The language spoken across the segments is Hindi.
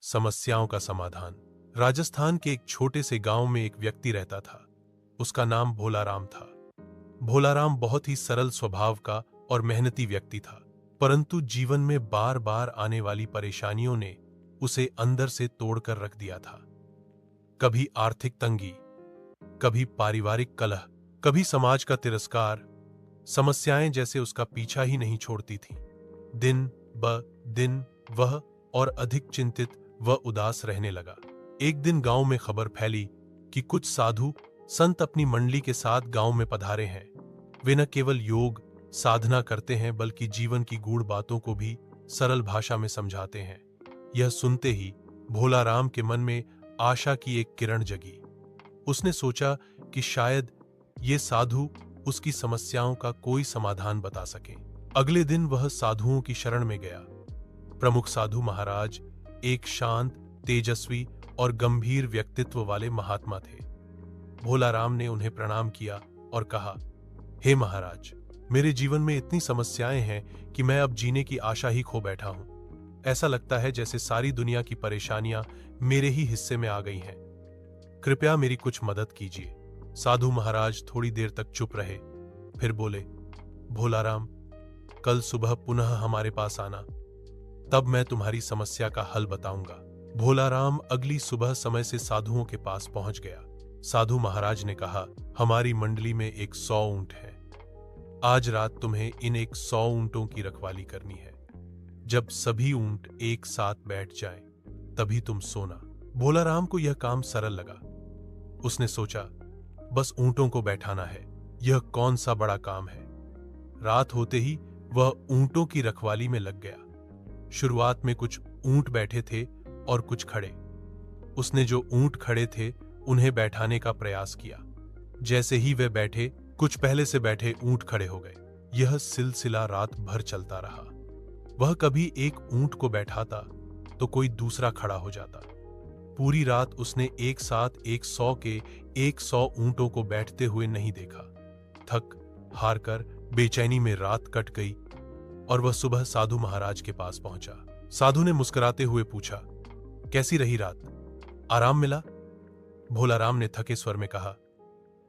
समस्याओं का समाधान। राजस्थान के एक छोटे से गांव में एक व्यक्ति रहता था। उसका नाम भोलाराम था। भोलाराम बहुत ही सरल स्वभाव का और मेहनती व्यक्ति था, परंतु जीवन में बार बार आने वाली परेशानियों ने उसे अंदर से तोड़कर रख दिया था। कभी आर्थिक तंगी, कभी पारिवारिक कलह, कभी समाज का तिरस्कार। समस्याएं जैसे उसका पीछा ही नहीं छोड़ती थीं। दिन ब दिन वह और अधिक चिंतित व उदास रहने लगा। एक दिन गांव में खबर फैली कि कुछ साधु संत अपनी मंडली के साथ गांव में पधारे हैं। वे न केवल योग साधना करते हैं, बल्कि जीवन की गूढ़ बातों को भी सरल भाषा में समझाते हैं। यह सुनते ही भोलाराम के मन में आशा की एक किरण जगी। उसने सोचा कि शायद ये साधु उसकी समस्याओं का कोई समाधान बता सकें। अगले दिन वह साधुओं की शरण में गया। प्रमुख साधु महाराज एक शांत, तेजस्वी और गंभीर व्यक्तित्व वाले महात्मा थे। भोलाराम ने उन्हें प्रणाम किया और कहा, हे महाराज, मेरे जीवन में इतनी समस्याएं हैं कि मैं अब जीने की आशा ही खो बैठा हूं। ऐसा लगता है जैसे सारी दुनिया की परेशानियां मेरे ही हिस्से में आ गई हैं। कृपया मेरी कुछ मदद कीजिए। साधु महाराज थोड़ी देर तक चुप रहे, फिर बोले, भोलाराम, कल सुबह पुनः हमारे पास आना, तब मैं तुम्हारी समस्या का हल बताऊंगा। भोलाराम अगली सुबह समय से साधुओं के पास पहुंच गया। साधु महाराज ने कहा, हमारी मंडली में 100 ऊंट हैं। आज रात तुम्हें इन 100 ऊंटों की रखवाली करनी है। जब सभी ऊंट एक साथ बैठ जाएं, तभी तुम सोना। भोलाराम को यह काम सरल लगा। उसने सोचा, बस ऊंटों को बैठाना है, यह कौन सा बड़ा काम है। रात होते ही वह ऊंटों की रखवाली में लग गया। शुरुआत में कुछ ऊंट बैठे थे और कुछ खड़े। उसने जो ऊंट खड़े थे उन्हें बैठाने का प्रयास किया। जैसे ही वे बैठे, कुछ पहले से बैठे ऊंट खड़े हो गए। यह सिलसिला रात भर चलता रहा। वह कभी एक ऊंट को बैठाता तो कोई दूसरा खड़ा हो जाता। पूरी रात उसने एक साथ 100 के 100 ऊंटों को बैठते हुए नहीं देखा। थक हार कर बेचैनी में रात कट गई और वह सुबह साधु महाराज के पास पहुंचा। साधु ने मुस्कुराते हुए पूछा, कैसी रही रात, आराम मिला? भोलाराम ने थके स्वर में कहा,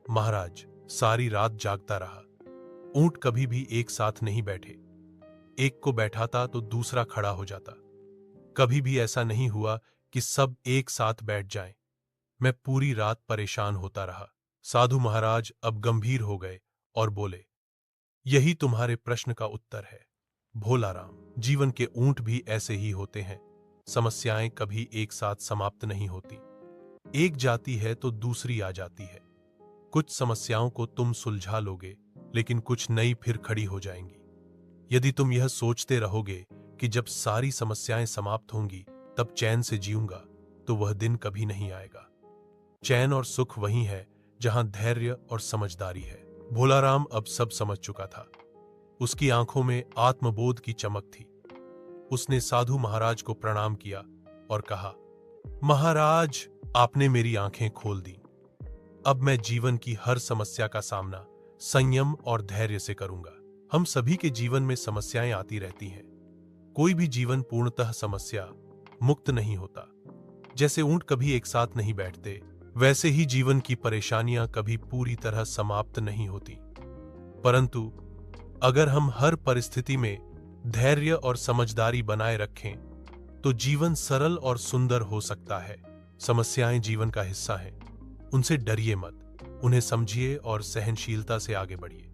महाराज, सारी रात जागता रहा। ऊंट कभी भी एक साथ नहीं बैठे। एक को बैठाता तो दूसरा खड़ा हो जाता। कभी भी ऐसा नहीं हुआ कि सब एक साथ बैठ जाएं। मैं पूरी रात परेशान होता रहा। साधु महाराज अब गंभीर हो गए और बोले, यही तुम्हारे प्रश्न का उत्तर है भोलाराम। जीवन के ऊंट भी ऐसे ही होते हैं। समस्याएं कभी एक साथ समाप्त नहीं होती। एक जाती है तो दूसरी आ जाती है। कुछ समस्याओं को तुम सुलझा लोगे, लेकिन कुछ नई फिर खड़ी हो जाएंगी। यदि तुम यह सोचते रहोगे कि जब सारी समस्याएं समाप्त होंगी तब चैन से जीऊंगा, तो वह दिन कभी नहीं आएगा। चैन और सुख वही है जहां धैर्य और समझदारी है। भोलाराम अब सब समझ चुका था। उसकी आंखों में आत्मबोध की चमक थी। उसने साधु महाराज को प्रणाम किया और कहा, महाराज, आपने मेरी आंखें खोल दी। अब मैं जीवन की हर समस्या का सामना संयम और धैर्य से करूंगा। हम सभी के जीवन में समस्याएं आती रहती हैं। कोई भी जीवन पूर्णतः समस्या मुक्त नहीं होता। जैसे ऊंट कभी एक साथ नहीं बैठते, वैसे ही जीवन की परेशानियां कभी पूरी तरह समाप्त नहीं होती। परंतु अगर हम हर परिस्थिति में धैर्य और समझदारी बनाए रखें, तो जीवन सरल और सुंदर हो सकता है। समस्याएं जीवन का हिस्सा हैं। उनसे डरिए मत, उन्हें समझिए और सहनशीलता से आगे बढ़िए।